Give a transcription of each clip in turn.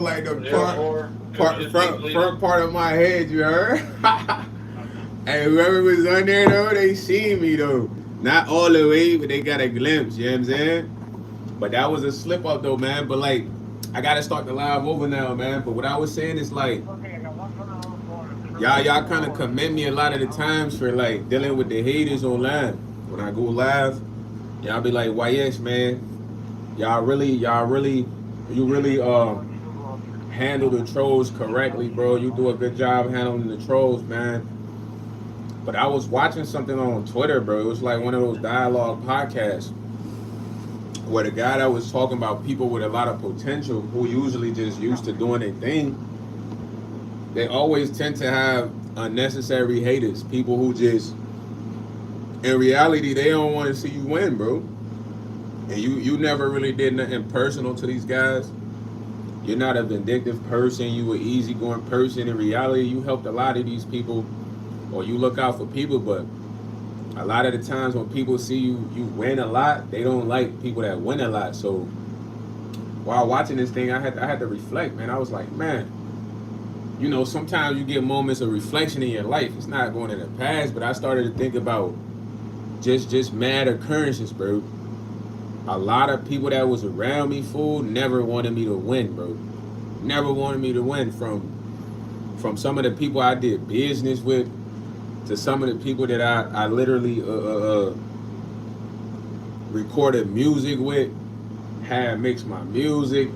like the front part of my head, you heard? And whoever was on there though, they seen me though. Not all the way, but they got a glimpse, you know what I'm saying? But that was a slip up though, man. But like, I gotta start the live over now, man. But what I was saying is like, y'all kind of commend me a lot of the times for like dealing with the haters online. When I go live, y'all be like, YS, man, you really handle the trolls correctly, bro. You do a good job handling the trolls, man. But I was watching something on Twitter, bro. It was like one of those dialogue podcasts where the guy that was talking about people with a lot of potential who usually just used to doing their thing, they always tend to have unnecessary haters. People who just, in reality, they don't want to see you win, bro. And you never really did nothing personal to these guys. You're not a vindictive person. You an easygoing person. In reality, you helped a lot of these people, or you look out for people. But a lot of the times when people see you win a lot, they don't like people that win a lot. So while watching this thing, I had to reflect, man. I was like, man, you know, sometimes you get moments of reflection in your life. It's not going in the past, but I started to think about just mad occurrences, bro. A lot of people that was around me, fool, never wanted me to win, bro. Never wanted me to win. From some of the people I did business with to some of the people that I literally recorded music with, had mixed my music.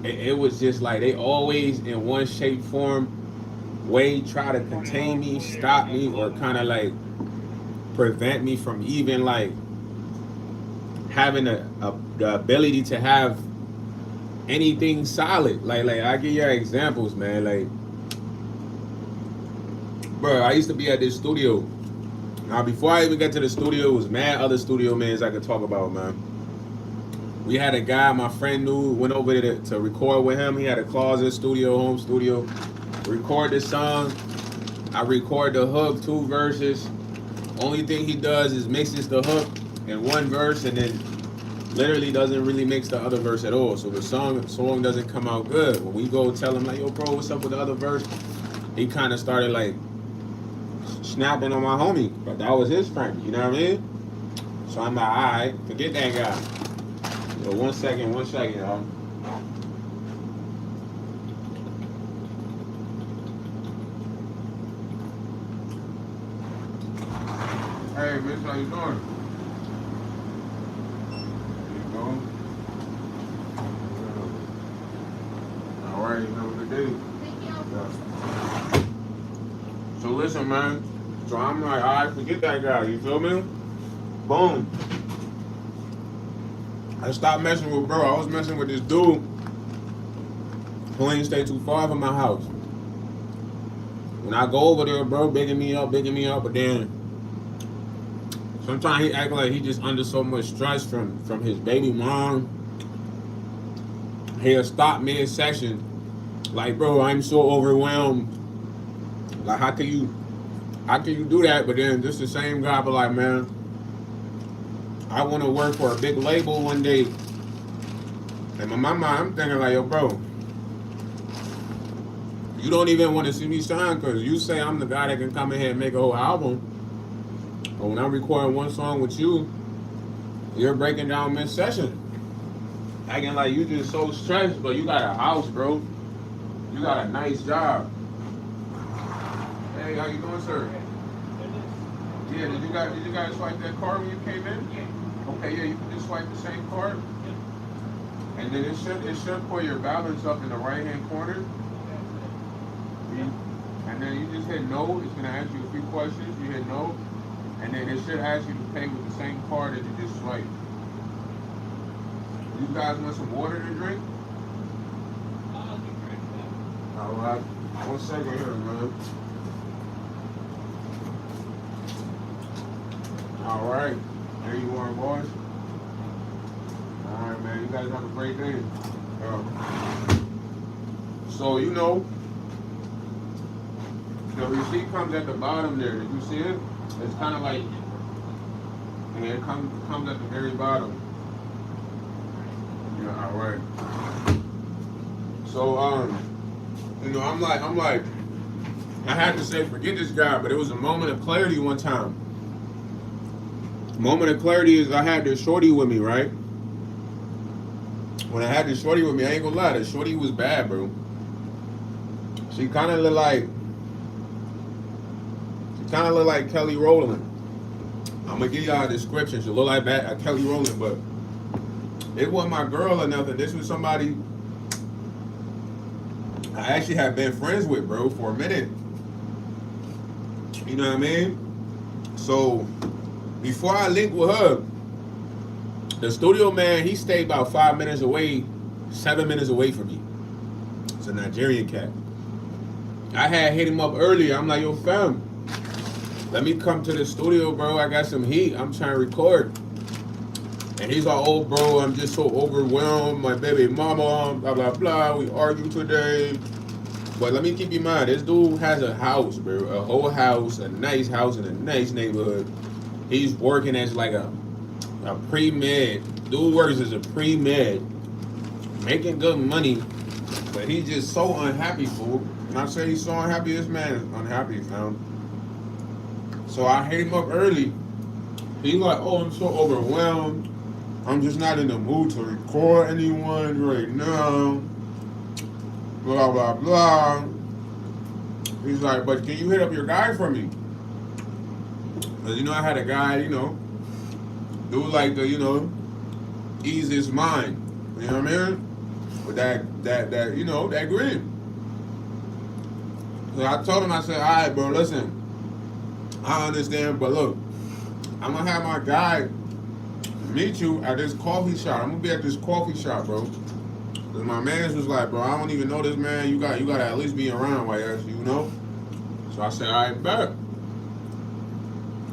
It was just like they always in one shape, form, way try to contain me, stop me, or kind of like prevent me from even like having the ability to have anything solid. Like I give you examples, man. Like, bro, I used to be at this studio. Now before I even got to the studio, it was mad other studio mans I could talk about, man. We had a guy my friend knew, went over there to record with him. He had a closet studio, home studio. Record the song. I record the hook, 2 verses. Only thing he does is mixes the hook in one verse and then literally doesn't really mix the other verse at all. So the song doesn't come out good. When we go tell him like, yo, bro, what's up with the other verse? He kind of started like snapping on my homie, but that was his friend. You know what I mean? So I'm like, all right, forget that guy. Yo, one second, y'all. Hey, miss, how you doing? There you go. All right, you have a good day. Yeah. So listen, man. So I'm like, all right, forget that guy. You feel me? Boom. I stopped messing with bro. I was messing with this dude who ain't stay too far from my house. When I go over there, bro, bigging me up, but then sometimes he act like he just under so much stress from his baby mom. He'll stop mid-session, like, bro, I'm so overwhelmed. Like, how can you do that? But then just the same guy be like, man, I want to work for a big label one day. And in my mind, I'm thinking like, yo, bro, you don't even want to see me shine because you say I'm the guy that can come in here and make a whole album. But when I'm recording one song with you, you're breaking down mid-session. Acting like you just so stressed, but you got a house, bro. You got a nice job. Hey, how you doing, sir? Yeah, did you guys swipe that card when you came in? Okay, yeah, you can just swipe the same card. And then it should pull your balance up in the right hand corner. And then you just hit no. It's gonna ask you a few questions. You hit no, and then it should ask you to pay with the same card that you just swiped. You guys want some water to drink? All right. 1 second here, man. All right. There you are, boys. All right, man. You guys have a great day. So, you know, the receipt comes at the bottom there. Did you see it? It's kind of like, and it comes at the very bottom. Yeah, all right. So I'm like, I had to say forget this guy, but it was a moment of clarity one time. Moment of clarity is I had this shorty with me, right? When I had this shorty with me, I ain't gonna lie, the shorty was bad, bro. She kind of looked like Kelly Rowland. I'm gonna give y'all a description. She looked like Kelly Rowland, but it wasn't my girl or nothing. This was somebody I actually had been friends with, bro, for a minute. You know what I mean? So before I linked with her, the studio man, he stayed about 5 minutes away, 7 minutes away from me. It's a Nigerian cat. I had hit him up earlier. I'm like, yo, fam, let me come to the studio, bro. I got some heat. I'm trying to record. And he's like, oh, bro, I'm just so overwhelmed. My baby mama, blah, blah, blah. We argued today. But let me keep in mind, this dude has a house, bro. A whole house, a nice house in a nice neighborhood. He's working as like a pre-med. Dude works as a pre-med. Making good money. But he's just so unhappy, fool. When I say he's so unhappy, this man is unhappy, fam. So I hit him up early. He's like, oh, I'm so overwhelmed. I'm just not in the mood to record anyone right now. Blah, blah, blah. He's like, but can you hit up your guy for me? Because, I had a guy, dude like to, ease his mind. You know what I mean? With that grin. So I told him, I said, all right, bro, listen. I understand, but look, I'm going to have my guy meet you at this coffee shop. I'm going to be at this coffee shop, bro. Because my man was like, bro, I don't even know this man. You got to at least be around, YS, So I said, all right, bet.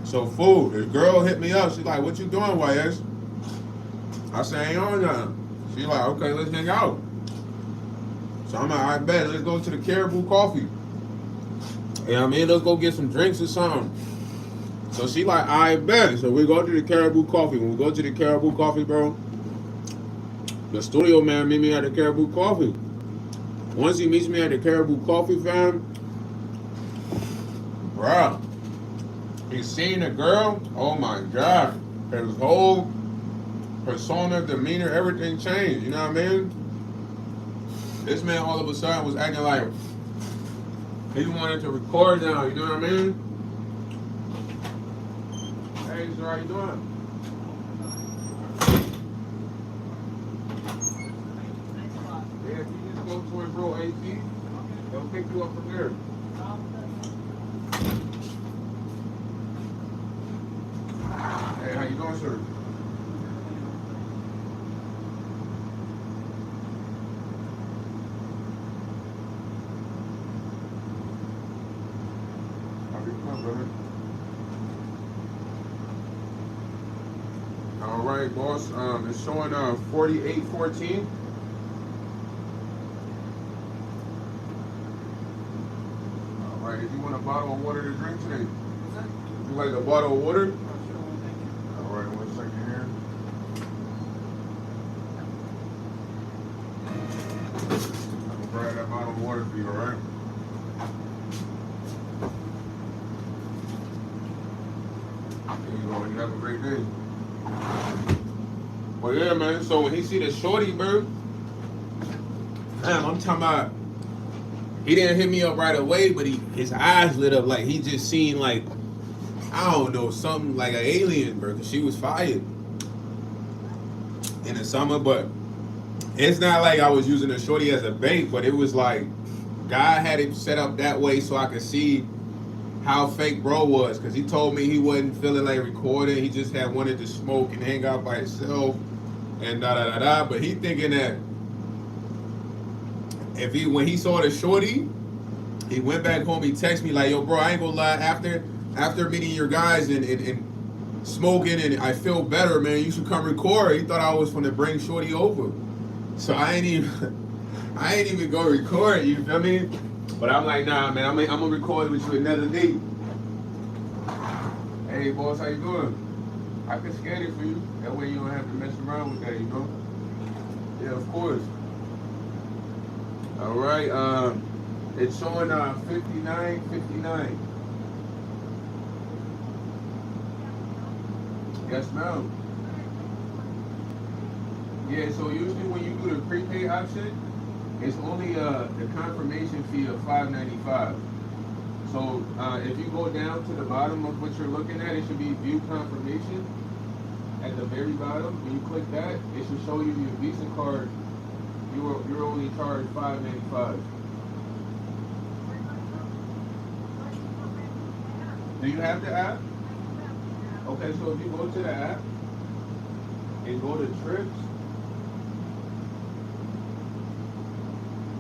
So, fool, the girl hit me up. She's like, what you doing, YS? I said, ain't on nothing. She's like, okay, let's hang out. So I'm like, all right, bet. Let's go to the Caribou Coffee. You know what I mean? Let's go get some drinks or something. So she like, I bet. So we go to the Caribou Coffee. When we go to the Caribou Coffee, bro, the studio man meet me at the Caribou Coffee. Once he meets me at the Caribou Coffee, fam, bro, he's seen the girl. Oh my God. His whole persona, demeanor, everything changed. You know what I mean? This man all of a sudden was acting like he wanted to record now, you know what I mean? Hey, sir, how you doing? Yeah, if you just go towards row 18, they'll pick you up from there. Hey, how you doing, sir? All right, boss. It's showing 4814. All right. If you want a bottle of water to drink today, would you like a bottle of water? All right. 1 second here. I'll grab that bottle of water for you. All right. There you go. You have a great day. Well, yeah, man. So when he see the shorty, bro, damn, I'm talking about. He didn't hit me up right away, but his eyes lit up like he just seen like, I don't know, something like an alien, bro. Cause she was fired in the summer, but it's not like I was using the shorty as a bait, but it was like God had it set up that way so I could see how fake bro was, because he told me he wasn't feeling like recording. He just had wanted to smoke and hang out by himself and da. But he thinking that when he saw the shorty, he went back home. He texted me like, yo, bro, I ain't gonna lie. After meeting your guys and smoking, and I feel better, man. You should come record. He thought I was gonna bring shorty over, so I ain't even go record. You feel me? But I'm like, nah, man, I'm gonna record with you another day. Hey, boss, how you doing? I can scan it for you. That way you don't have to mess around with that, you know? Yeah, of course. All right. It's showing 59.59. Yes, ma'am. Yeah. So usually when you do the prepaid option, it's only the confirmation fee of 5.95. So if you go down to the bottom of what you're looking at, it should be view confirmation at the very bottom. When you click that, it should show you your Visa card. You're only charged 5.95. Do you have the app? Okay, so if you go to the app and go to trips,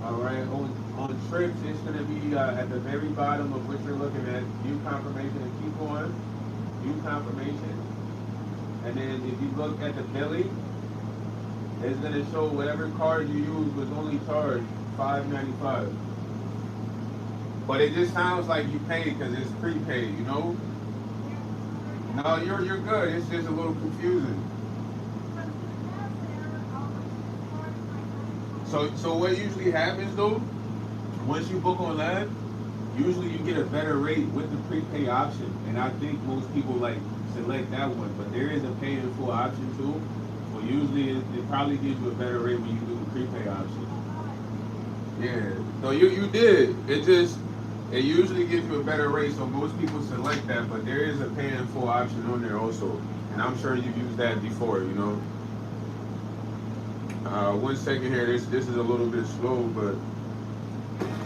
all right, on trips, it's going to be at the very bottom of what you're looking at, view confirmation, and keep on, view confirmation. And then if you look at the billing, it's going to show whatever card you use was only charged $5.95. But it just sounds like you paid because it's prepaid, you know? No, you're good. It's just a little confusing. So what usually happens though, once you book online, usually you get a better rate with the prepay option. And I think most people like select that one, but there is a pay in full option too. So usually it probably gives you a better rate when you do the prepay option. Yeah. So you did. It usually gives you a better rate, so most people select that, but there is a pay in full option on there also. And I'm sure you've used that before, you know. 1 second here, this is a little bit slow, but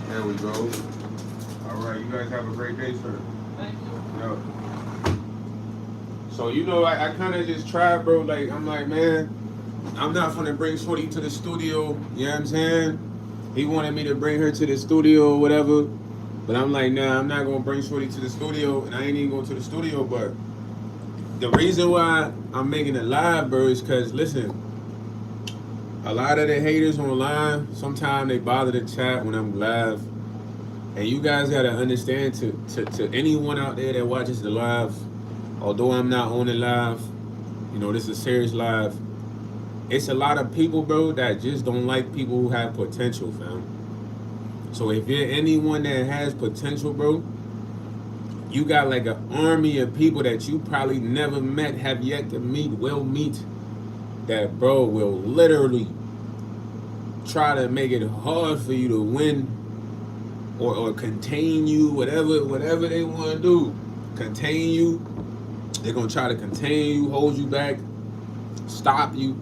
there we go. All right, you guys have a great day, sir. Thank you. Yep. So you know, I kind of just tried, bro. Like I'm like, man, I'm not gonna bring Shorty to the studio. You know what I'm saying? He wanted me to bring her to the studio or whatever, but I'm like, nah, I'm not gonna bring Shorty to the studio, and I ain't even going to the studio. But the reason why I'm making it live, bro, is because listen, a lot of the haters online, sometimes they bother to chat when I'm live. And you guys gotta understand to anyone out there that watches the live, although I'm not on the live, you know, this is a serious live. It's a lot of people, bro, that just don't like people who have potential, fam. So if you're anyone that has potential, bro, you got like an army of people that you probably never met, have yet to meet, will meet, that bro will literally try to make it hard for you to win or contain you, whatever they want to do. Contain you. They're gonna try to contain you, hold you back, stop you,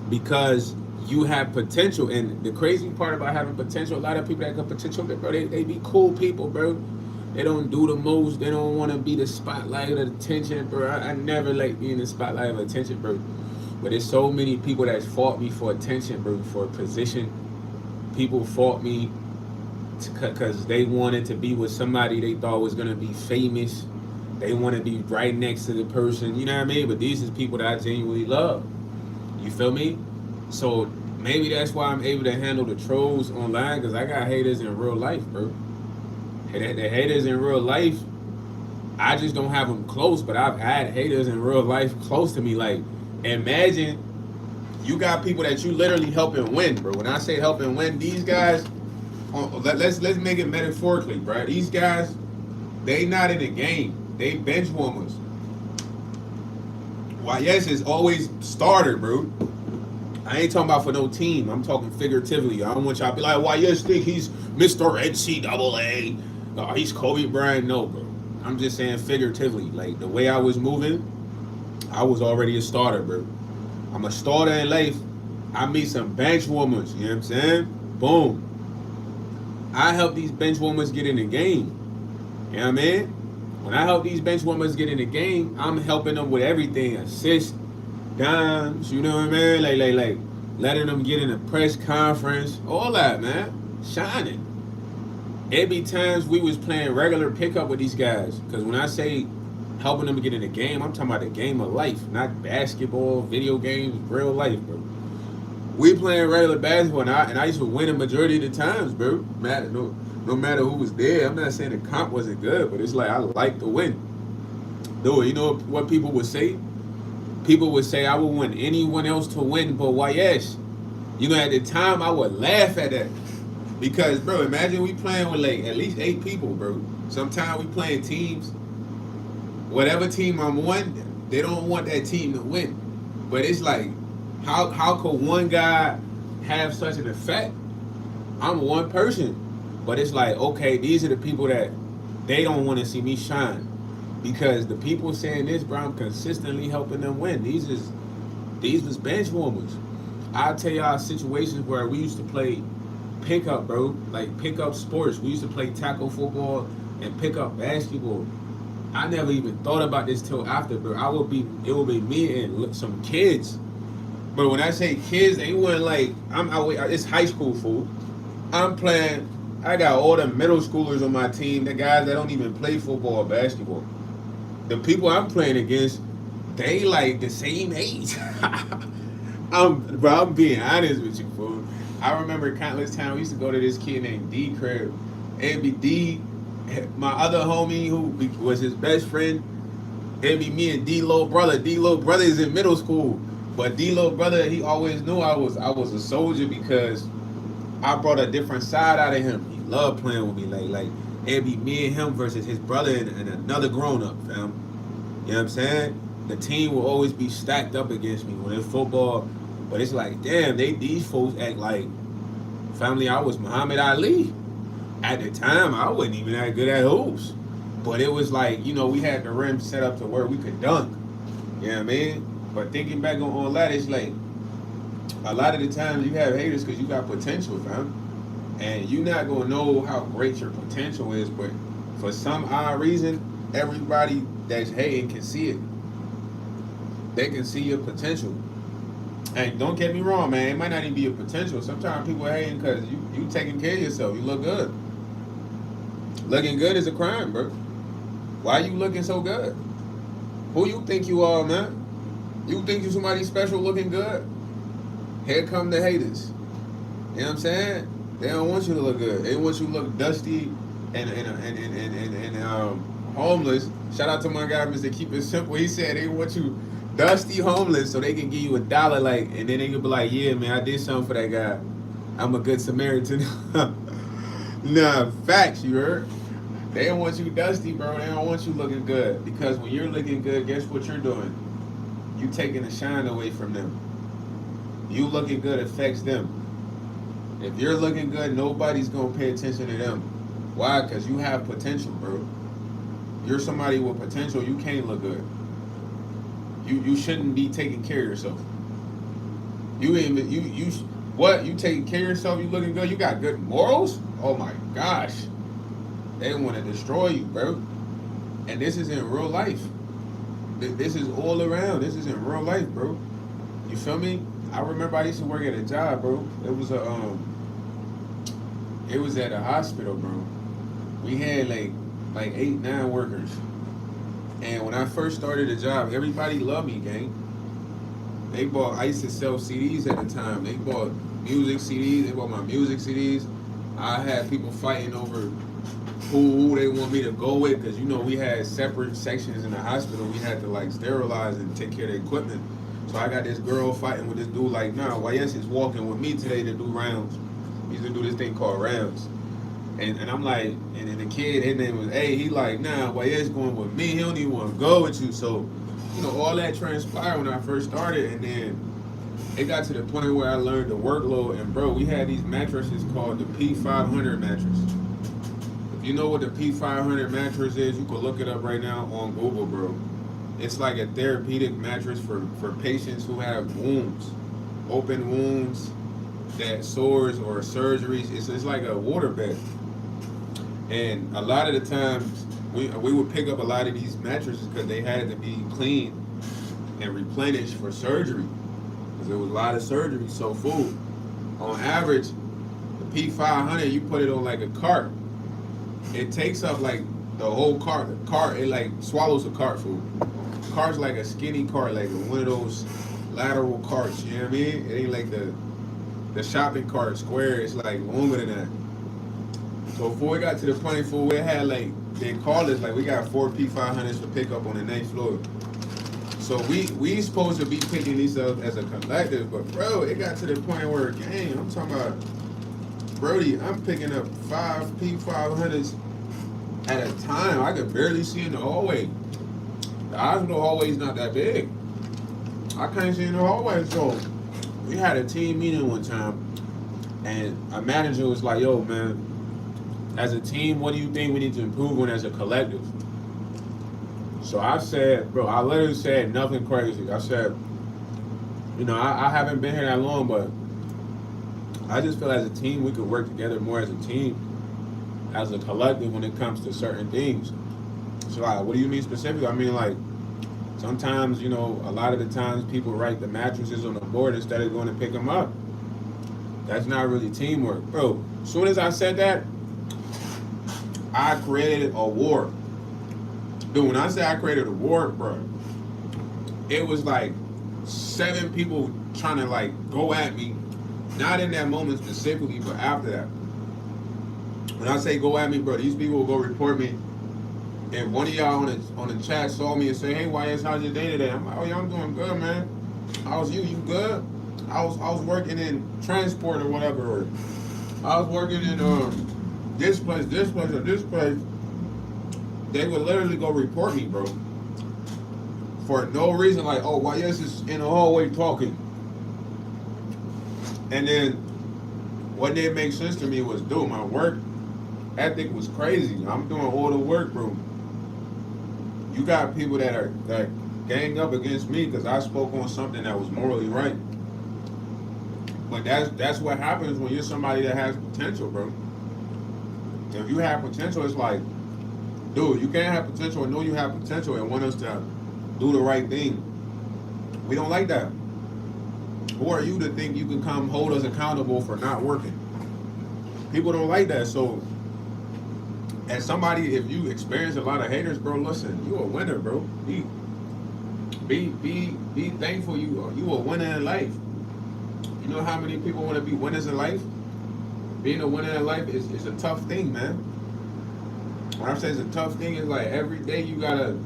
because you have potential. And the crazy part about having potential, a lot of people that have potential, bro, they be cool people, bro. They don't do the most. They don't want to be the spotlight of attention, bro. I never like being the spotlight of attention, bro. But there's so many people that fought me for attention, bro, for a position. People fought me because they wanted to be with somebody they thought was gonna be famous. They want to be right next to the person, you know what I mean? But these is people that I genuinely love. You feel me? So maybe that's why I'm able to handle the trolls online, because I got haters in real life, bro. The haters in real life, I just don't have them close, but I've had haters in real life close to me. Like, imagine you got people that you literally helping win, bro. When I say helping win, these guys, let's make it metaphorically, bro. These guys, they not in the game. They bench warmers. YS is always starter, bro. I ain't talking about for no team. I'm talking figuratively. I don't want y'all to be like, YS think he's Mr. NCAA. Oh, he's Kobe Bryant. No, bro. I'm just saying figuratively. Like, the way I was moving, I was already a starter, bro. I'm a starter in life. I meet some bench warmers. You know what I'm saying? Boom. I help these bench warmers get in the game. You know what I mean? When I help these bench warmers get in the game, I'm helping them with everything. Assists, dimes, you know what I mean? Like, letting them get in a press conference. All that, man. Shining. It be times we was playing regular pickup with these guys. Because when I say helping them get in the game, I'm talking about the game of life. Not basketball, video games, real life, bro. We playing regular basketball, and I used to win a majority of the times, bro. No matter who was there. I'm not saying the comp wasn't good, but it's like I like to win. Dude, you know what people would say? People would say I would want anyone else to win but YS. You know, at the time I would laugh at that. Because, bro, imagine we playing with like at least 8 people, bro. Sometimes we playing teams. Whatever team I'm on, they don't want that team to win. But it's like, how could one guy have such an effect? I'm one person, but it's like, okay, these are the people that they don't want to see me shine, because the people saying this, bro, I'm consistently helping them win. These was bench warmers. I'll tell y'all situations where we used to play pickup, bro, like pickup sports. We used to play tackle football and pickup basketball. I never even thought about this till after, bro. It would be me and some kids. But when I say kids, they weren't like, it's high school, fool. I'm playing. I got all the middle schoolers on my team. The guys that don't even play football or basketball. The people I'm playing against, they like the same age. I'm being honest with you, fool. I remember countless times we used to go to this kid named D crib. It'd be D, my other homie who was his best friend. It'd be me and D little brother. D little brother is in middle school, but D little brother, he always knew I was a soldier because I brought a different side out of him. He loved playing with me. Like it'd be me and him versus his brother and another grown up, fam. You know what I'm saying? The team will always be stacked up against me when it's football. But it's like, damn, these folks act like family. I was Muhammad Ali. At the time, I wasn't even that good at hoops. But it was like, we had the rim set up to where we could dunk. You know what I mean? But thinking back on all that, it's like, a lot of the times you have haters because you got potential, fam. And you're not going to know how great your potential is, but for some odd reason, everybody that's hating can see it. They can see your potential. And don't get me wrong, man, it might not even be your potential. Sometimes people are hating because you taking care of yourself. You look good. Looking good is a crime, bro. Why you looking so good? Who you think you are, man? You think you somebody special looking good? Here come the haters. You know what I'm saying? They don't want you to look good. They want you to look dusty and homeless. Shout out to my guy, Mr. Keep It Simple. He said they want you dusty, homeless, so they can give you $1, like, and then they can be like, yeah, man, I did something for that guy. I'm a good Samaritan. Nah, facts, you heard? They don't want you dusty, bro. They don't want you looking good. Because when you're looking good, guess what you're doing? You taking the shine away from them. You looking good affects them. If you're looking good, nobody's going to pay attention to them. Why? Because you have potential, bro. You're somebody with potential. You can't look good. You shouldn't be taking care of yourself. You taking care of yourself? You looking good? You got good morals? Oh my gosh. They want to destroy you, bro. And this is in real life. This is all around. This is in real life, bro. You feel me? I remember I used to work at a job, bro. It was at a hospital, bro. We had like 8-9 workers. And when I first started the job, everybody loved me, gang. I used to sell CDs at the time. They bought music CDs. They bought my music CDs. I had people fighting over who they want me to go with, because we had separate sections in the hospital. We had to like sterilize and take care of the equipment. So I got this girl fighting with this dude like, nah, YS is walking with me today to do rounds. We used to do this thing called rounds. And I'm like, and then the kid, his name was A, he like, nah, YS going with me. He don't even want to go with you. So, all that transpired when I first started. And then it got to the point where I learned the workload. And bro, we had these mattresses called the P500 mattress. If you know what the P500 mattress is, you can look it up right now on Google, bro. It's like a therapeutic mattress for patients who have wounds, open wounds, that sores or surgeries. It's like a water bed. And a lot of the times, we would pick up a lot of these mattresses because they had to be cleaned and replenished for surgery. Because there was a lot of surgery. So food, on average, the P500, you put it on like a cart. It takes up like the whole cart. The cart, it like swallows a cart, food. Cart's like a skinny cart, like one of those lateral carts, you know what I mean? It ain't like the shopping cart square, it's like longer than that. So before we got to the point where we had like, they called us like, we got 4 P500s to pick up on the 9th floor. So we supposed to be picking these up as a collective, but bro, it got to the point where, gang, I'm talking about Brody, I'm picking up 5P500s at a time. I could barely see in the hallway. The eyes of the hallway's not that big. I can't see in the hallway. So we had a team meeting one time, and a manager was like, "Yo, man, as a team, what do you think we need to improve on as a collective?" So I said, bro, I literally said nothing crazy. I said, I haven't been here that long, but I just feel as a team we could work together more as a team, as a collective when it comes to certain things. So like, what do you mean specifically? I mean, like, sometimes, a lot of the times people write the mattresses on the board instead of going to pick them up. That's not really teamwork. Bro, as soon as I said that, I created a war. Dude, when I say I created a war, bro, it was like 7 people trying to like go at me. Not in that moment specifically, but after that. When I say go at me, bro, these people will go report me. And one of y'all on the chat saw me and say, "Hey, YS, how's your day today?" I'm like, "Oh yeah, I'm doing good, man. How's you? You good?" I was working in transport or whatever, or I was working in this place, or this place. They would literally go report me, bro, for no reason. Like, "Oh, YS is in the hallway talking." And then what didn't make sense to me was, dude, my work ethic was crazy. I'm doing all the work, bro. You got people that gang up against me because I spoke on something that was morally right. But that's what happens when you're somebody that has potential, bro. If you have potential, it's like, dude, you can't have potential and know you have potential and want us to do the right thing. We don't like that. Who are you to think you can come hold us accountable for not working? People don't like that. So, as somebody, if you experience a lot of haters, bro, listen, you a winner, bro. Be thankful you a winner in life. You know how many people want to be winners in life? Being a winner in life is a tough thing, man. When I say it's a tough thing, it's like every day you gotta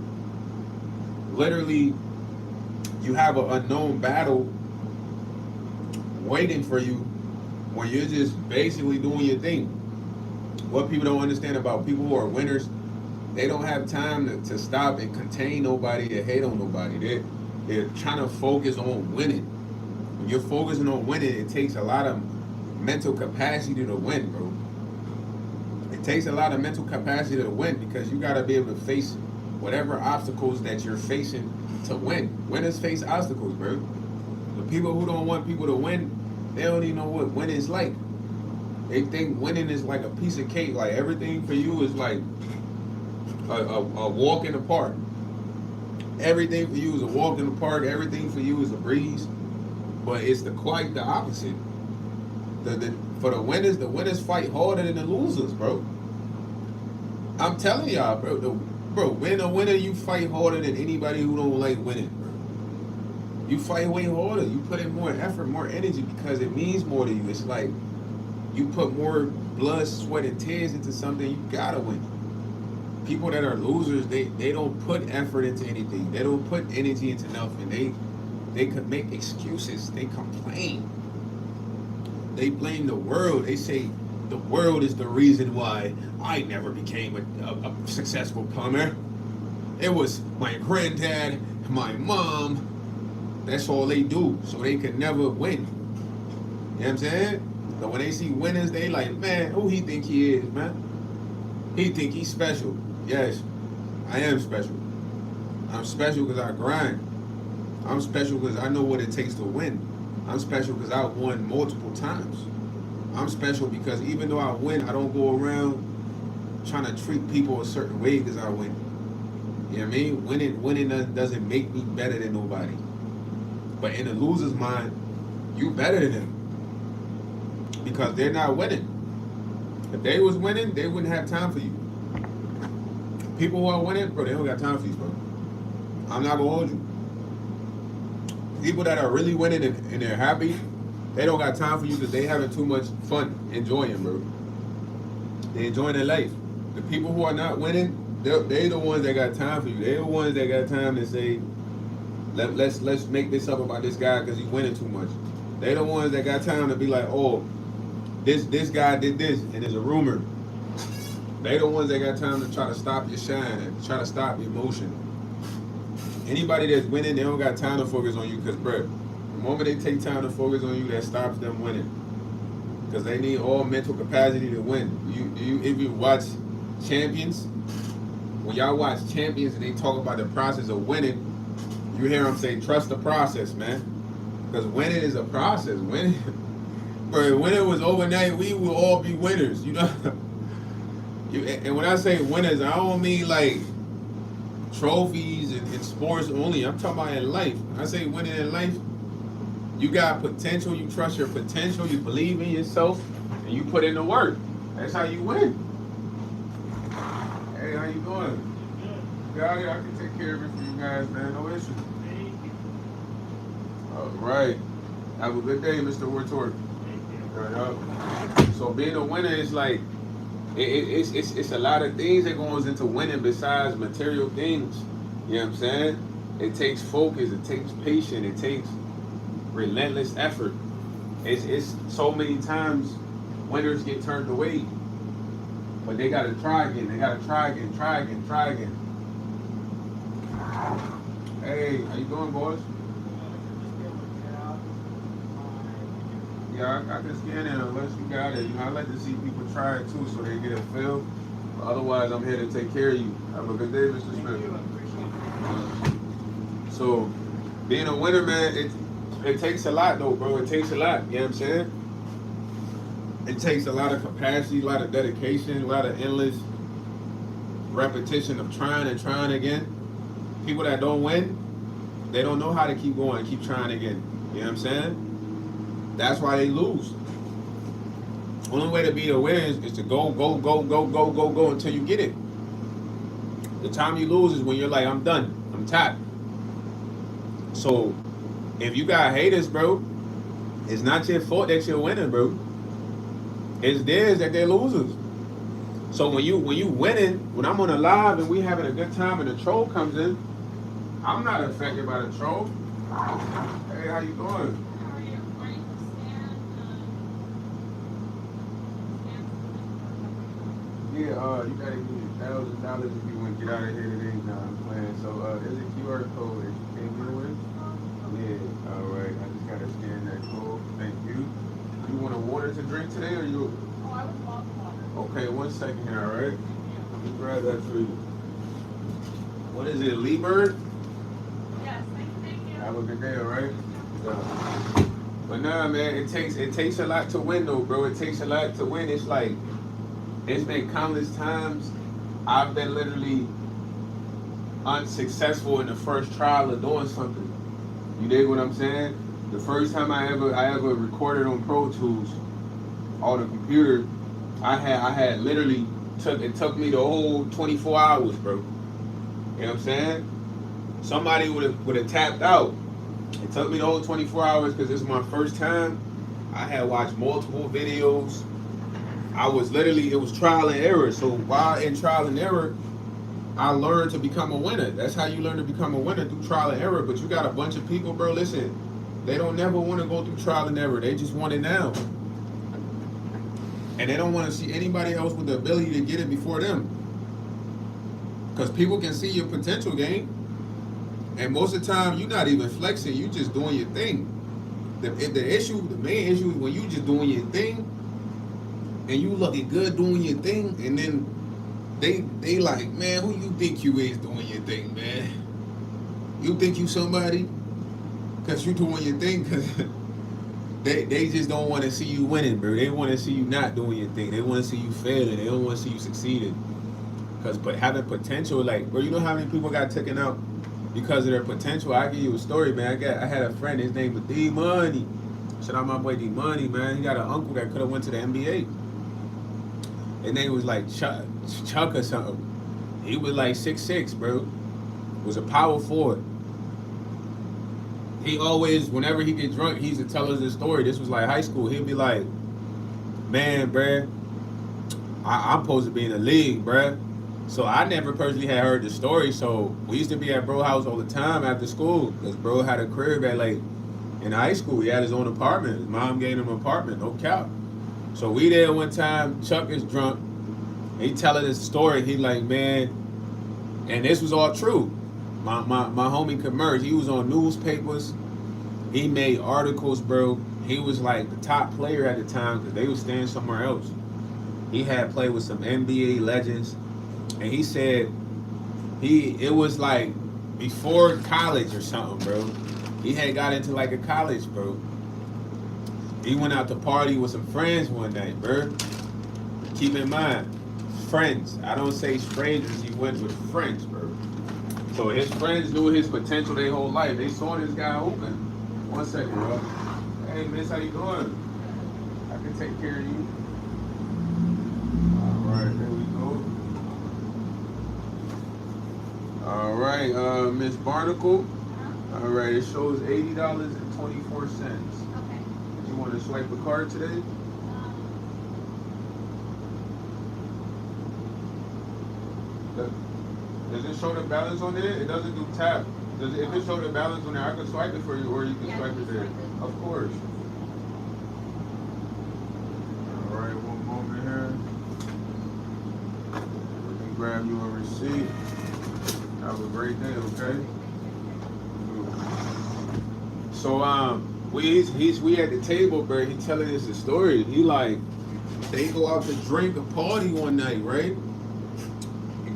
literally, you have an unknown battle waiting for you when you're just basically doing your thing. What people don't understand about people who are winners, they don't have time to stop and contain nobody, to hate on nobody. They're trying to focus on winning. When you're focusing on winning, it takes a lot of mental capacity to win, bro. It takes a lot of mental capacity to win because you got to be able to face whatever obstacles that you're facing to win. Winners face obstacles, bro. The people who don't want people to win, they don't even know what winning is like. They think winning is like a piece of cake. Like everything for you is like a walk in the park. Everything for you is a walk in the park. Everything for you is a breeze. But it's quite the opposite. For the winners fight harder than the losers, bro. I'm telling y'all, bro. Win a winner, you fight harder than anybody who don't like winning, bro. You fight way harder. You put in more effort, more energy because it means more to you. It's like you put more blood, sweat, and tears into something. You gotta win. People that are losers, they don't put effort into anything. They don't put energy into nothing. They could make excuses. They complain. They blame the world. They say the world is the reason why I never became a successful plumber. It was my granddad, my mom. That's all they do. So they could never win. You know what I'm saying? So when they see winners, they like, man, who he think he is, man? He think he's special. Yes, I am special. I'm special because I grind. I'm special because I know what it takes to win. I'm special because I've won multiple times. I'm special because even though I win, I don't go around trying to treat people a certain way because I win. You know what I mean? Winning doesn't make me better than nobody. But in the loser's mind, you better than them because they're not winning. If they was winning, they wouldn't have time for you. People who are winning, bro, they don't got time for you, bro. I'm not gonna hold you. People that are really winning and they're happy, they don't got time for you because they having too much fun enjoying, bro. They enjoying their life. The people who are not winning, they the ones that got time for you. They're the ones that got time to say, let's make this up about this guy because he's winning too much. They the ones that got time to be like, oh, This guy did this, and there's a rumor. They the ones that got time to try to stop your shine, try to stop your motion. Anybody that's winning, they don't got time to focus on you, because, bro, the moment they take time to focus on you, that stops them winning. Because they need all mental capacity to win. If you watch champions, when y'all watch champions and they talk about the process of winning, you hear them say, trust the process, man. Because winning is a process. Winning, bro, when it was overnight, we will all be winners, you know? And when I say winners, I don't mean like trophies and sports only. I'm talking about in life. When I say winning in life, you got potential, you trust your potential, you believe in yourself, and you put in the work. That's how you win. Hey, how you doing? Yeah, I can take care of it for you guys, man. No issue. All right. Have a good day, Mr. Wartork. So being a winner is like, it's a lot of things that goes into winning besides material things. You know what I'm saying? It takes focus, it takes patience, it takes relentless effort. It's so many times winners get turned away, but they gotta try again. They gotta try again, try again, try again. Hey, how you doing, boys? Yeah, I can scan it unless you got it. You know, I like to see people try it too, so they get a feel. Otherwise, I'm here to take care of you. Have a good day, Mr. Smith. So, being a winner, man, it takes a lot, though, bro. It takes a lot. You know what I'm saying? It takes a lot of capacity, a lot of dedication, a lot of endless repetition of trying and trying again. People that don't win, they don't know how to keep going, keep trying again. You know what I'm saying? That's why they lose. Only way to be a winner is to go until you get it. The time you lose is when you're like, I'm done, I'm tapped. So if you got haters, bro, it's not your fault that you're winning, bro. It's theirs that they're losers. So when you winning, when I'm on a live and we having a good time and the troll comes in, I'm not affected by the troll. Hey, how you doing? Yeah, you gotta give me $1,000 if you want to get out of here today. Nah, I'm playing. So there's a QR code that you came in with. Yeah, all right. I just gotta scan that code. Thank you. You want a water to drink today, or you? Oh, I would love water. Okay, 1 second here. All right. Let me grab that for you. What is it, Lee Bird? Yes, thank you. Have a good day. All right. But nah, man, it takes a lot to win, though, bro. It takes a lot to win. It's like, it's been countless times I've been literally unsuccessful in the first trial of doing something. You dig what I'm saying? The first time I ever recorded on Pro Tools on a computer, I had literally it took me the whole 24 hours, bro. You know what I'm saying? Somebody would have tapped out. It took me the whole 24 hours because this is my first time. I had watched multiple videos. It was trial and error. So while in trial and error, I learned to become a winner. That's how you learn to become a winner, through trial and error. But you got a bunch of people, bro, listen, they don't never want to go through trial and error. They just want it now. And they don't want to see anybody else with the ability to get it before them. Because people can see your potential, gang. And most of the time, you're not even flexing. You just doing your thing. The main issue is when you just doing your thing, and you looking good doing your thing, and then they like, man, who you think you is doing your thing, man? You think you somebody? Because you doing your thing, because they just don't want to see you winning, bro. They want to see you not doing your thing. They want to see you failing. They don't want to see you succeeding. But having potential, like, bro, you know how many people got taken out because of their potential? I give you a story, man. I had a friend, his name was D Money. Shout out my boy D Money, man. He got an uncle that could have went to the NBA. His name was like Chuck or something. He was like 6'6", bro. Was a power forward. He always, whenever he get drunk, he used to tell us this story. This was like high school. He'd be like, man, bruh, I'm supposed to be in the league, bruh. So I never personally had heard the story. So we used to be at bro house all the time after school, because bro had a crib at, like, in high school. He had his own apartment. His mom gave him an apartment, no cap. So we there one time. Chuck is drunk. He telling his story. He like, man, and this was all true. My homie Commerce, he was on newspapers. He made articles, bro. He was like the top player at the time because they was staying somewhere else. He had played with some NBA legends, and he said it was like before college or something, bro. He had got into like a college, bro. He went out to party with some friends one night, bro. Keep in mind, friends. I don't say strangers. He went with friends, bro. So his friends knew his potential their whole life. They saw this guy open. One second, bro. Hey, miss, how you doing? I can take care of you. All right, there we go. All right, Miss Barnacle. All right, it shows $80.24. Okay. You want to swipe a card today? Does it show the balance on there? It doesn't do tap. If it show the balance on there, I can swipe it for you, or you can swipe it there. Of course. All right, one moment here. Let me grab you a receipt. Have a great day, okay? So we at the table, bro. He telling us a story. He like they go out to drink a party one night, right?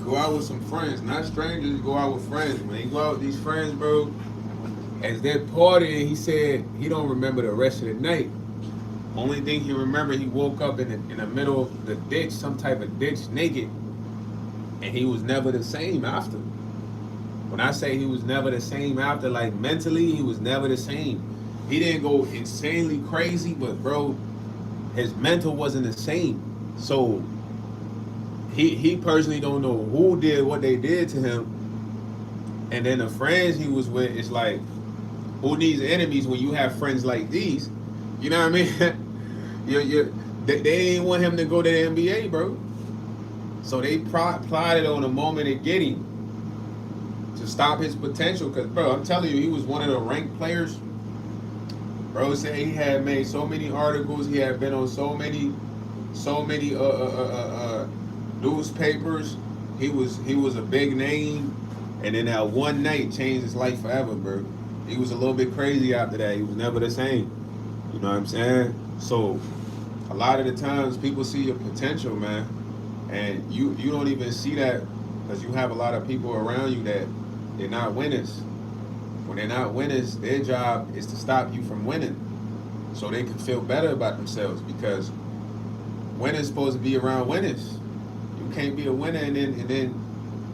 Go out with some friends, not strangers. Go out with friends. When he go out with these friends, bro, as they're partying, he said he don't remember the rest of the night. Only thing he remember, he woke up in the middle of the ditch, some type of ditch, naked, and he was never the same after. When I say he was never the same after, like mentally, he was never the same. He didn't go insanely crazy, but bro, his mental wasn't the same. So he personally don't know who did what they did to him. And then the friends he was with, it's like, who needs enemies when you have friends like these? You know what I mean? They didn't want him to go to the NBA, bro. So they plotted on the moment of getting to stop his potential. Because, bro, I'm telling you, he was one of the ranked players. Bro said he had made so many articles. He had been on so many newspapers. He was a big name, and then that one night changed his life forever, bro. He was a little bit crazy after that. He was never the same. You know what I'm saying? So a lot of the times people see your potential, man, and you don't even see that because you have a lot of people around you that they're not winners. When they're not winners, their job is to stop you from winning, so they can feel better about themselves. Because winners supposed to be around winners. You can't be a winner and then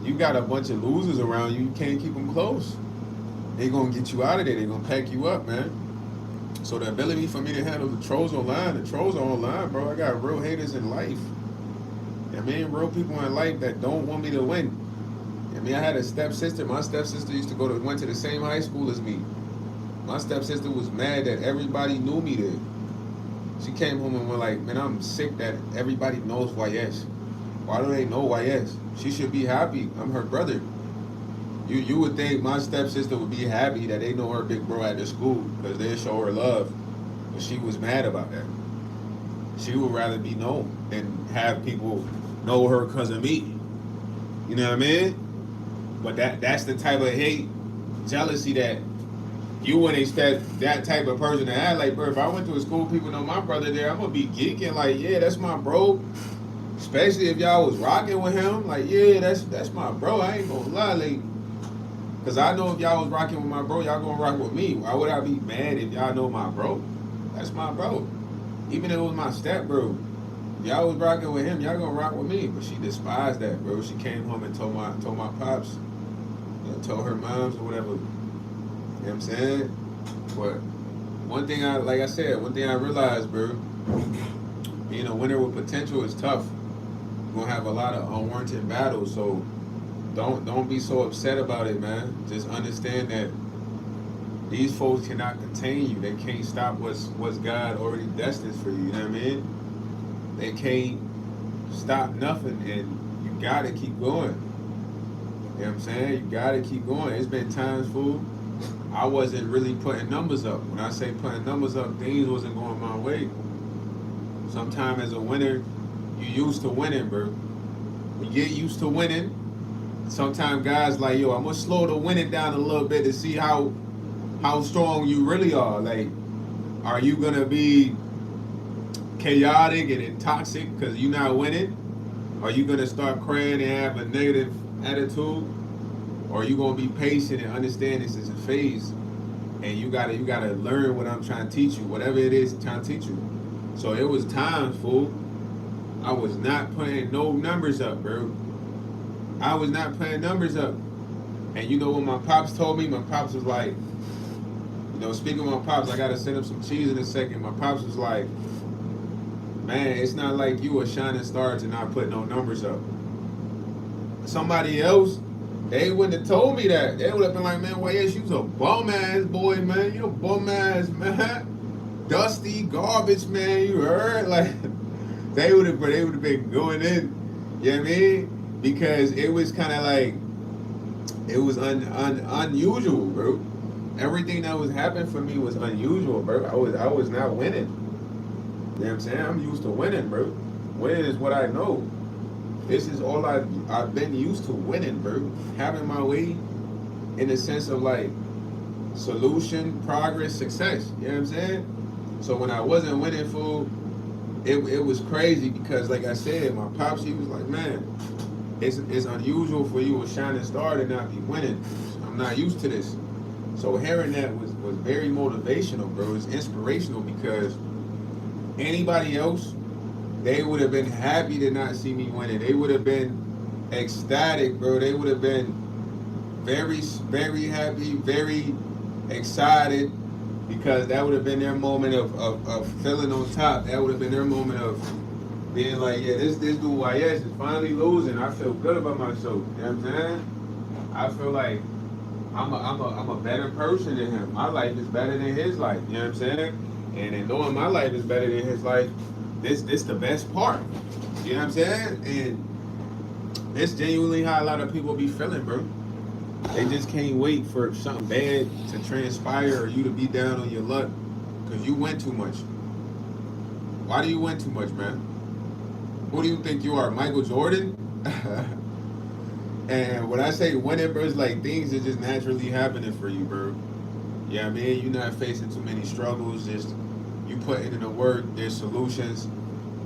you got a bunch of losers around you. You can't keep them close. They're gonna get you out of there. They're gonna pack you up, man. So the ability for me to handle the trolls online, bro. I got real haters in life. I mean, real people in life that don't want me to win. I mean, I had a stepsister. My stepsister used to went to the same high school as me. My stepsister was mad that everybody knew me there. She came home and was like, man, I'm sick that everybody knows YS. Why do they know YS? She should be happy. I'm her brother. You would think my stepsister would be happy that they know her big bro at the school because they show her love. But she was mad about that. She would rather be known than have people know her because of me. You know what I mean? But that's the type of hate, jealousy that you wouldn't expect that type of person to have. Like, bro, if I went to a school, people know my brother there, I'm gonna be geeking. Like, yeah, that's my bro. Especially if y'all was rocking with him. Like, yeah, that's my bro. I ain't gonna lie, like, cause I know if y'all was rocking with my bro, y'all gonna rock with me. Why would I be mad if y'all know my bro? That's my bro. Even if it was my step bro. If y'all was rocking with him, y'all gonna rock with me. But she despised that, bro. She came home and told my pops, told her moms or whatever. You know what I'm saying? But one thing I realized, bro, being a winner with potential is tough. You're gonna have a lot of unwarranted battles, so don't be so upset about it, man. Just understand that these folks cannot contain you. They can't stop what's God already destined for you. You know what I mean? They can't stop nothing, and you gotta keep going. You know what I'm saying? You gotta keep going. It's been times, fool, I wasn't really putting numbers up. When I say putting numbers up, things wasn't going my way. Sometime as a winner, you used to winning, bro. You get used to winning. Sometimes guys like, yo, I'm gonna slow the winning down a little bit to see how strong you really are. Like, are you gonna be chaotic and toxic because you're not winning? Are you gonna start crying and have a negative attitude? Or are you gonna be patient and understand this is a phase? And you gotta learn what I'm trying to teach you, whatever it is I'm trying to teach you. So it was times, fool. I was not putting no numbers up, bro. I was not putting numbers up. And you know what my pops told me? My pops was like, speaking of my pops, I gotta send him some cheese in a second. My pops was like, man, it's not like you a shining star to not put no numbers up. Somebody else, they wouldn't have told me that. They would have been like, man, YS, you's a bum ass boy, man. You a bum ass man. Dusty garbage, man. You heard? Like, they would have been going in. You know what I mean? Because it was kind of like, it was unusual, bro. Everything that was happening for me was unusual, bro. I was not winning. You know what I'm saying? I'm used to winning, bro. Winning is what I know. This is all I've been used to winning, bro. Having my way in the sense of like solution, progress, success. You know what I'm saying? So when I wasn't winning, fool, it was crazy because like I said, my pops, he was like, man, it's unusual for you a shining star to not be winning. I'm not used to this. So hearing that was very motivational, bro. It's inspirational because anybody else, they would have been happy to not see me winning. They would have been ecstatic, bro. They would have been very, very happy, very excited because that would have been their moment of feeling on top. That would have been their moment of being like, yeah, this dude YS is finally losing. I feel good about myself. You know what I'm saying? I feel like I'm a better person than him. My life is better than his life. You know what I'm saying? And in knowing my life is better than his life, this the best part. You know what I'm saying? And it's genuinely how a lot of people be feeling, bro. They just can't wait for something bad to transpire or you to be down on your luck because you win too much. Why do you win too much, man? Who do you think you are, Michael Jordan? And when I say winning, bro, it's like things are just naturally happening for you, bro. Yeah, I mean, you're not facing too many struggles. Just you putting in the work. There's solutions.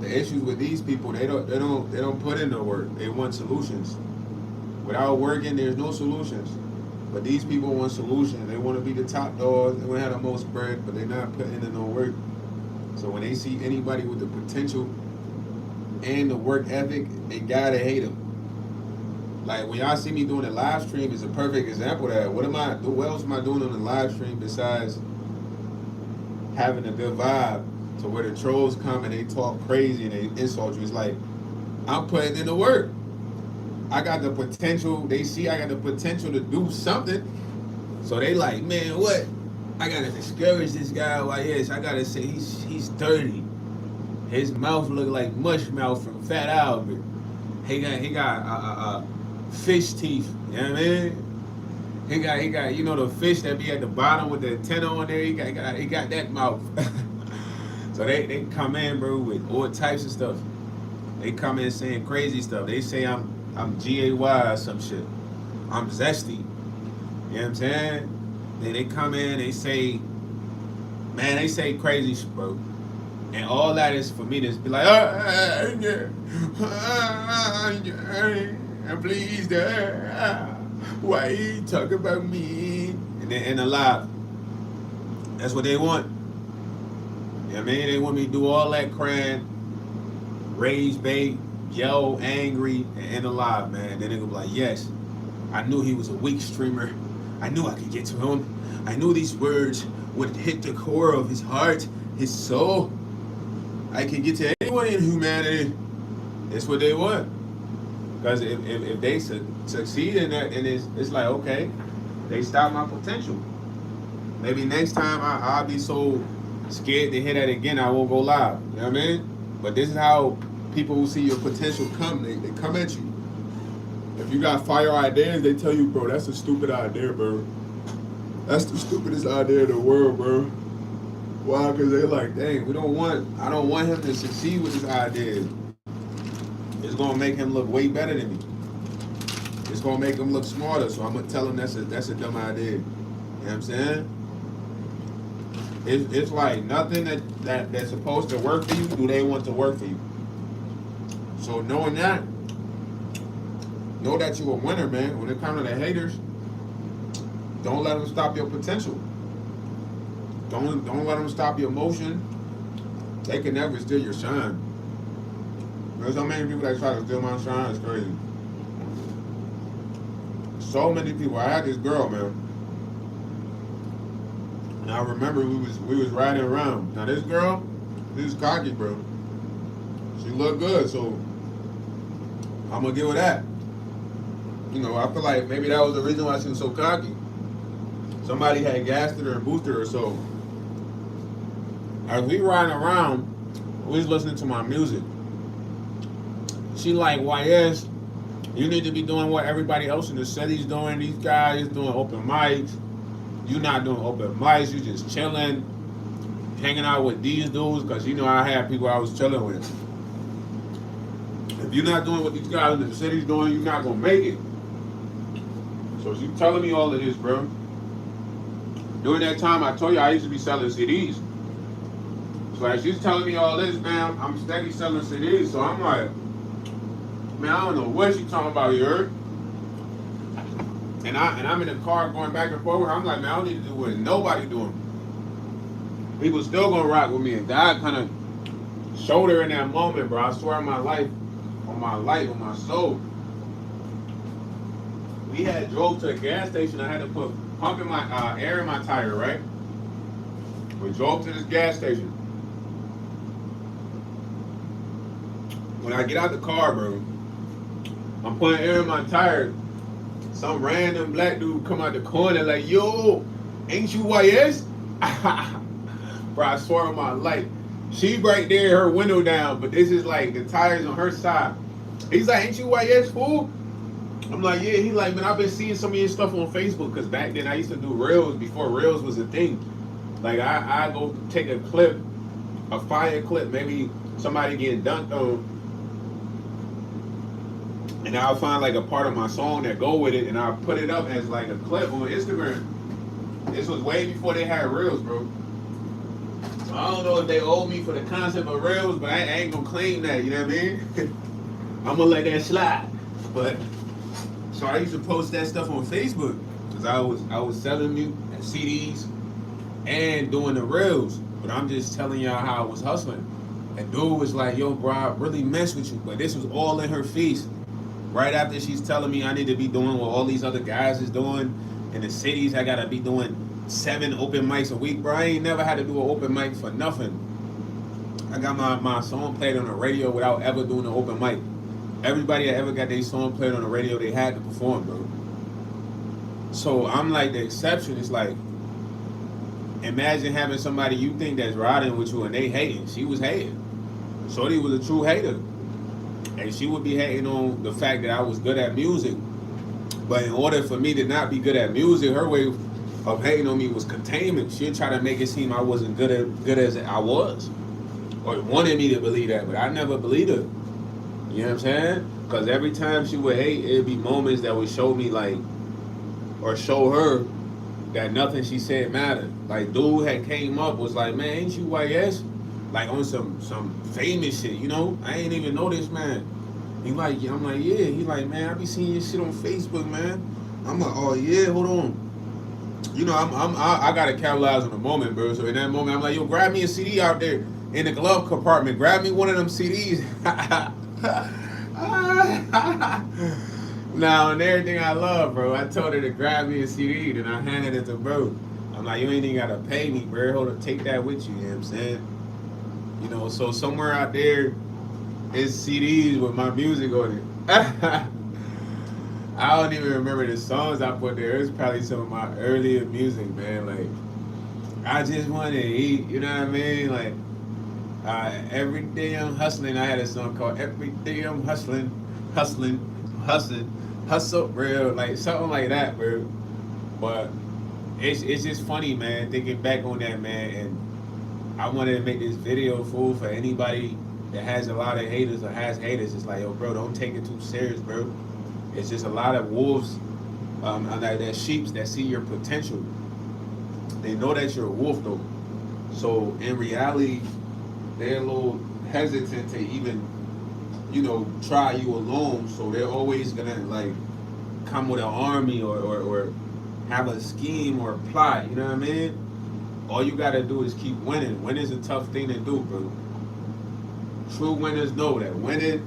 The issues with these people, they don't put in the work. They want solutions. Without working, there's no solutions. But these people want solutions. They want to be the top dogs. They want to have the most bread, but they're not putting in no work. So when they see anybody with the potential and the work ethic, they gotta hate them. Like when y'all see me doing a live stream, is a perfect example of that. What else am I doing on the live stream besides having a good vibe to where the trolls come and they talk crazy and they insult you? It's like I'm putting in the work. I got the potential. They see I got the potential to do something. So they like, man, what? I gotta discourage this guy. Why? Yes, I gotta say he's dirty. His mouth look like mush mouth from Fat Albert. He got fish teeth. You know what I mean? He got the fish that be at the bottom with the antenna on there. He got that mouth. So they come in, bro, with all types of stuff. They come in saying crazy stuff. They say I'm GAY or some shit. I'm zesty. You know what I'm saying? Then they come in, they say, man, they say crazy shit, bro. And all that is for me to be like, please, why you talk about me? And then end alive. That's what they want. You know what I mean? They want me to do all that crying, rage bait, yell, angry, and end alive, man. Then they gonna be like, yes, I knew he was a weak streamer. I knew I could get to him. I knew these words would hit the core of his heart, his soul. I can get to anyone in humanity. That's what they want. Because if they succeed in that, then it's like, okay, they stop my potential. Maybe next time I'll be so scared to hear that again, I won't go live. You know what I mean? But this is how people who see your potential come. They come at you. If you got fire ideas, they tell you, bro, that's a stupid idea, bro. That's the stupidest idea in the world, bro. Why? Because they're like, dang, I don't want him to succeed with his idea. It's gonna make him look way better than me. It's gonna make him look smarter. So I'm gonna tell him that's a dumb idea. You know what I'm saying? It's like nothing that's supposed to work for you, do they want to work for you. So knowing that, know that you're a winner, man. When it comes to the haters, don't let them stop your potential. Don't let them stop your motion. They can never steal your shine. There's so many people that try to steal my shine. It's crazy. So many people. I had this girl, man, and I remember we was riding around. Now this girl, she's cocky, bro. She looked good, so I'm gonna give her that. You know, I feel like maybe that was the reason why she was so cocky. Somebody had gassed her and boosted her. So as we riding around, we was listening to my music. She like, YS, you need to be doing what everybody else in the city's doing. These guys doing open mics. You not doing open mics. You just chilling, hanging out with these dudes. Because you know I had people I was chilling with. If you're not doing what these guys in the city's doing, you're not going to make it. So she telling me all of this, bro. During that time, I told you I used to be selling CDs. So as she's telling me all this, man, I'm steady selling CDs. So I'm like, man, I don't know what she talking about here. And I'm in the car going back and forth. I'm like, man, I don't need to do what nobody doing. People still gonna rock with me. And God kind of showed her in that moment, bro. I swear on my life, on my soul. We had drove to a gas station. I had to put pumping my air in my tire, right? We drove to this gas station. When I get out the car, bro, I'm putting air in my tire. Some random black dude come out the corner like, yo, ain't you YS? Bro, I swear on my life. She right there, her window down, but this is like the tires on her side. He's like, ain't you YS, fool? I'm like, yeah. He's like, man, I've been seeing some of your stuff on Facebook because back then I used to do reels before reels was a thing. Like, I go take a clip, a fire clip, maybe somebody getting dunked on, and I'll find like a part of my song that go with it, and I'll put it up as like a clip on Instagram. This was way before they had reels, bro. So I don't know if they owe me for the concept of reels, but I ain't gonna claim that, you know what I mean? I'm gonna let that slide. But so I used to post that stuff on Facebook because I was selling me CDs and doing the reels. But I'm just telling y'all how I was hustling. And dude was like, yo, bro, I really mess with you. But this was all in her face. Right after she's telling me I need to be doing what all these other guys is doing in the cities, I gotta be doing 7 open mics a week, bro. I ain't never had to do an open mic for nothing. I got my song played on the radio without ever doing an open mic. Everybody that ever got their song played on the radio, they had to perform, bro. So I'm like the exception. It's like, imagine having somebody you think that's riding with you and they hating. She was hating. Shorty was a true hater. And she would be hating on the fact that I was good at music. But in order for me to not be good at music, her way of hating on me was containment. She'd try to make it seem I wasn't good as I was. Or wanted me to believe that, but I never believed her. You know what I'm saying? Because every time she would hate, it'd be moments that would show me like, or show her that nothing she said mattered. Like dude had came up, was like, man, ain't you YS? Like on some famous shit, you know? I ain't even know this man. He like, I'm like, yeah. He like, man, I be seeing your shit on Facebook, man. I'm like, oh yeah, hold on. You know, I gotta capitalize on the moment, bro. So in that moment, I'm like, yo, grab me a CD out there in the glove compartment. Grab me one of them CDs. Now, and everything I love, bro. I told her to grab me a CD, then I handed it to bro. I'm like, you ain't even gotta pay me, bro. Hold on, take that with you. You know what I'm saying? You know, so somewhere out there is CDs with my music on it. I don't even remember the songs I put there. It was probably some of my earlier music, man. Like, I just want to eat, you know what I mean? Like, every day I'm hustling. I had a song called Every Day I'm Hustling, Hustle Real, like something like that, bro. But it's just funny, man, thinking back on that, man, and I wanted to make this video fool for anybody that has a lot of haters or has haters. It's like, yo, bro, don't take it too serious, bro. It's just a lot of wolves, that sheeps that see your potential. They know that you're a wolf though. So in reality, they're a little hesitant to even, try you alone. So they're always gonna like come with an army or have a scheme or a plot. You know what I mean? All you gotta do is keep winning. Winning's a tough thing to do, bro. True winners know that winning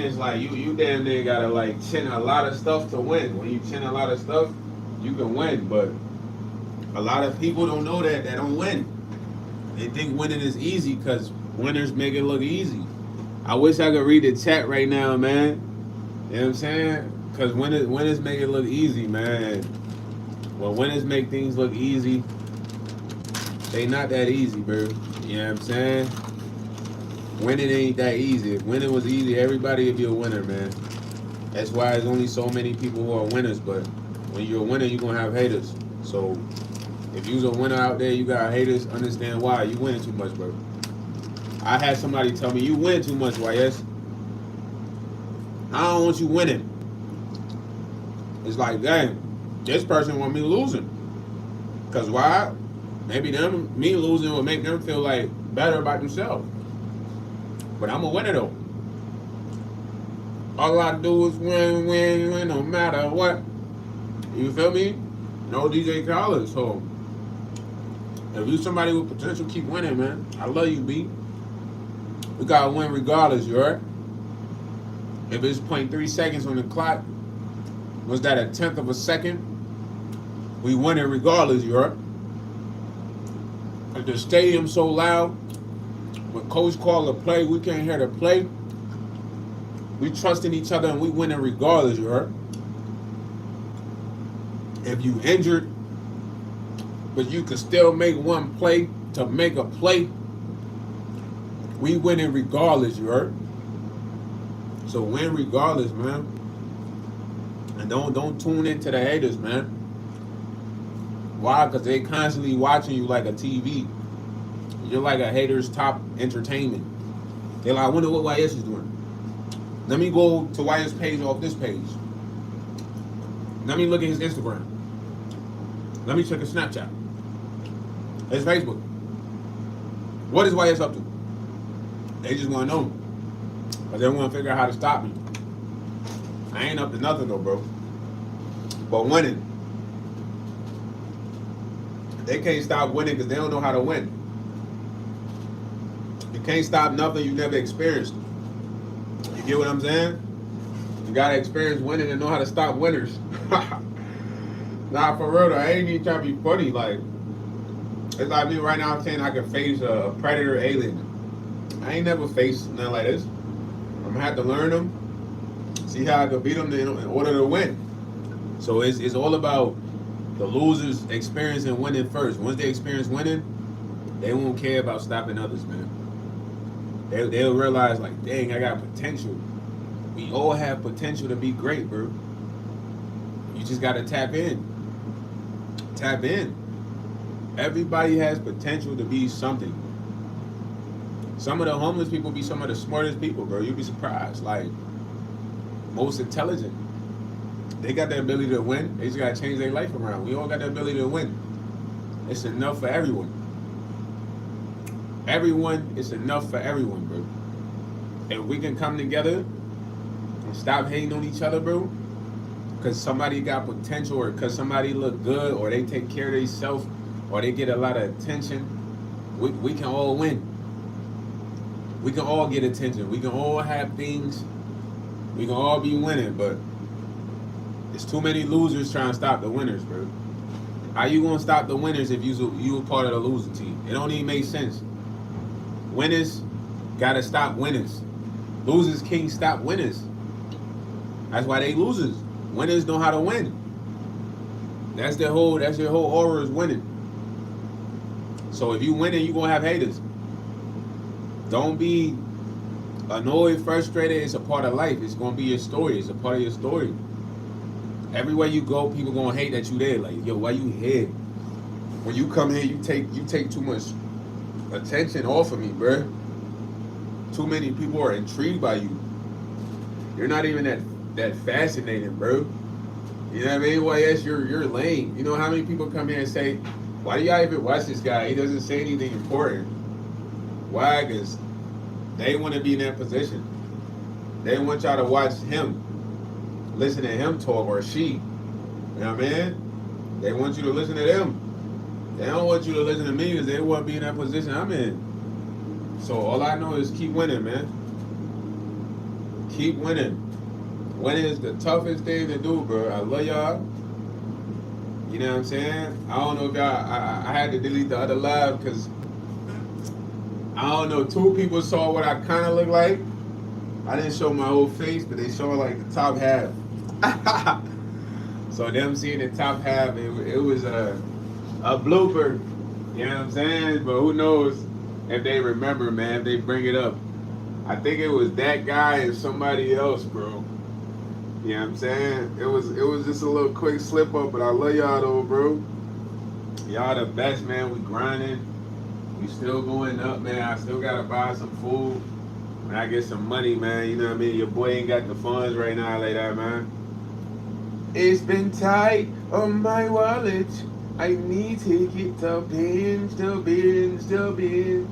is like you damn near gotta like chin a lot of stuff to win. When you chin a lot of stuff, you can win. But a lot of people don't know that they don't win. They think winning is easy because winners make it look easy. I wish I could read the chat right now, man. You know what I'm saying? Because winners make it look easy, man. When winners make things look easy, they not that easy, bro. You know what I'm saying? Winning ain't that easy. If winning was easy, everybody would be a winner, man. That's why there's only so many people who are winners. But when you're a winner, you're going to have haters. So if you's a winner out there, you got haters, understand why. You winning too much, bro. I had somebody tell me, you win too much, YS. I don't want you winning. It's like, dang, this person want me losing. Because why? Maybe me losing will make them feel like better about themselves. But I'm a winner though. All I do is win, no matter what. You feel me? No DJ Khaled. So if you somebody with potential, keep winning, man. I love you, B. We gotta win regardless, you heard? If it's 0.3 seconds on the clock, was that a tenth of a second? We win it regardless, you heard? If the stadium's so loud, when coach call a play, we can't hear the play. We trust in each other and we win it regardless, you heard? If you injured, but you can still make one play to make a play, we win it regardless, you heard? So win regardless, man. And don't tune into the haters, man. Why? Because they constantly watching you like a TV. You're like a hater's top entertainment. They're like, I wonder what YS is doing. Let me go to YS page off this page. Let me look at his Instagram. Let me check his Snapchat. His Facebook. What is YS up to? They just want to know. But they want to figure out how to stop me. I ain't up to nothing though, bro. But winning. They can't stop winning because they don't know how to win. You can't stop nothing you never experienced. You get what I'm saying? You gotta experience winning and know how to stop winners. Nah, for real though, I ain't even trying to be funny. Like, it's like me right now, I'm saying I can face a predator alien. I ain't never faced nothing like this. I'm gonna have to learn them, see how I can beat them in order to win. So it's all about the losers experiencing winning first. Once they experience winning, they won't care about stopping others, man. They'll realize like, dang, I got potential. We all have potential to be great, bro. You just gotta tap in. Tap in. Everybody has potential to be something. Some of the homeless people be some of the smartest people, bro. You'd be surprised. Like, most intelligent. They got the ability to win. They just gotta change their life around. We all got the ability to win. It's enough for everyone. Everyone, it's enough for everyone, bro. If we can come together and stop hating on each other, bro, because somebody got potential or because somebody look good or they take care of themselves or they get a lot of attention, we can all win. We can all get attention. We can all have things. We can all be winning, but there's too many losers trying to stop the winners, bro. How you gonna stop the winners if you a part of the losing team? It don't even make sense. Winners gotta stop winners. Losers can't stop winners. That's why they losers. Winners know how to win. That's their whole aura is winning. So if you winning, you gonna have haters. Don't be annoyed, frustrated. It's a part of life. It's gonna be your story. It's a part of your story. Everywhere you go, people gonna hate that you there. Like, yo, why you here? When you come here, you take too much attention off of me, bro. Too many people are intrigued by you. You're not even that fascinating, bro. You know what I mean? Well, yes, you're lame. You know how many people come here and say, "Why do y'all even watch this guy? He doesn't say anything important." Why? Because they want to be in that position. They want y'all to watch him, listen to him talk or she. You know what I mean? They want you to listen to them. They don't want you to listen to me because they want to be in that position I'm in. So all I know is keep winning, man. Keep winning. Winning is the toughest thing to do, bro. I love y'all. You know what I'm saying? I don't know if y'all. I had to delete the other live because I don't know. Two people saw what I kind of look like. I didn't show my whole face, but they saw like the top half. So them seeing the top half, it was a blooper. You know what I'm saying? But who knows if they remember, man? If they bring it up. I think it was that guy and somebody else, bro. You know what I'm saying? It was just a little quick slip up, but I love y'all though, bro. Y'all the best, man. We grinding. We still going up, man. I still gotta buy some food. When I get some money, man, you know what I mean? Your boy ain't got the funds right now like that, man. It's been tight on my wallet. I need to get the binge, the binge, the binge.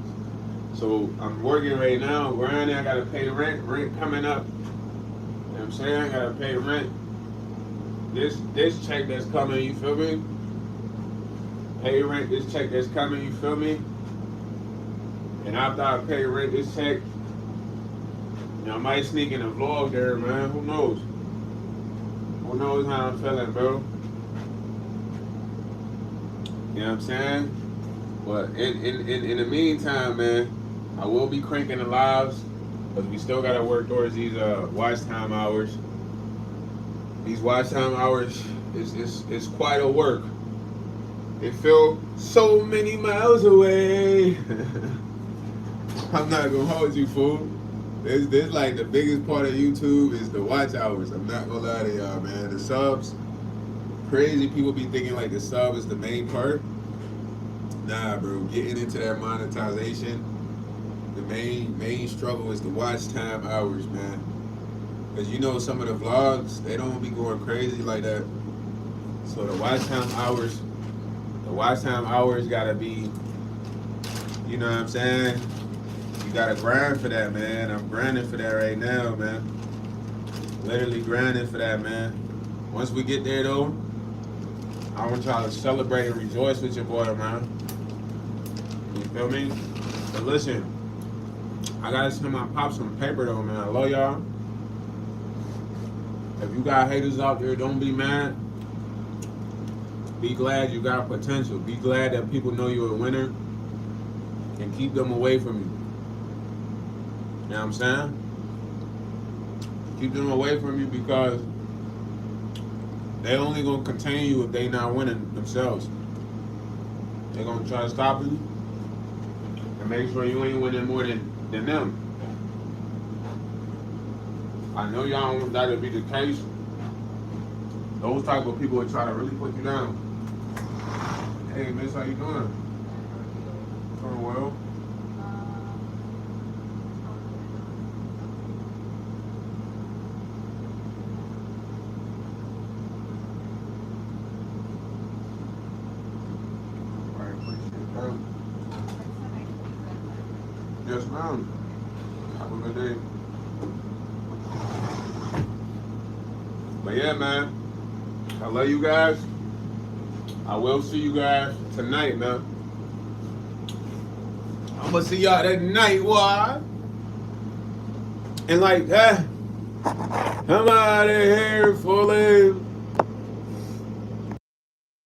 So I'm working right now, grinding. I gotta pay rent. Rent coming up. You know what I'm saying? I gotta pay rent. This check that's coming, you feel me? Pay rent, this check that's coming, you feel me? And after I pay rent, this check, you know, I might sneak in a vlog there, man. Who knows? Who knows how I'm feeling, bro? You know what I'm saying? But in the meantime, man, I will be cranking the lives, because we still gotta work towards these watch time hours. These watch time hours is quite a work. It feel so many miles away. I'm not gonna hold you, fool. This like the biggest part of YouTube is the watch hours. I'm not gonna lie to y'all, man. The subs, crazy people be thinking like the sub is the main part. Nah, bro. Getting into that monetization, the main struggle is the watch time hours, man. Cause you know some of the vlogs, they don't be going crazy like that. So the watch time hours gotta be, you know what I'm saying? You gotta grind for that, man. I'm grinding for that right now, man. Literally grinding for that, man. Once we get there, though, I want y'all to celebrate and rejoice with your boy, man. You feel me? But listen, I gotta send my pops some paper, though, man. I love y'all. If you got haters out there, don't be mad. Be glad you got potential. Be glad that people know you're a winner, and keep them away from you. You know what I'm saying? Keep them away from you because they only gonna contain you if they not winning themselves. They're gonna try to stop you and make sure you ain't winning more than them. I know y'all don't want that to be the case. Those type of people will try to really put you down. Hey, miss, how you doing? Doing well. Yes, ma'am. Have a good day. But yeah, man. I love you guys. I will see you guys tonight, man. I'm gonna see y'all that night, why? And like that, I'm out of here fully.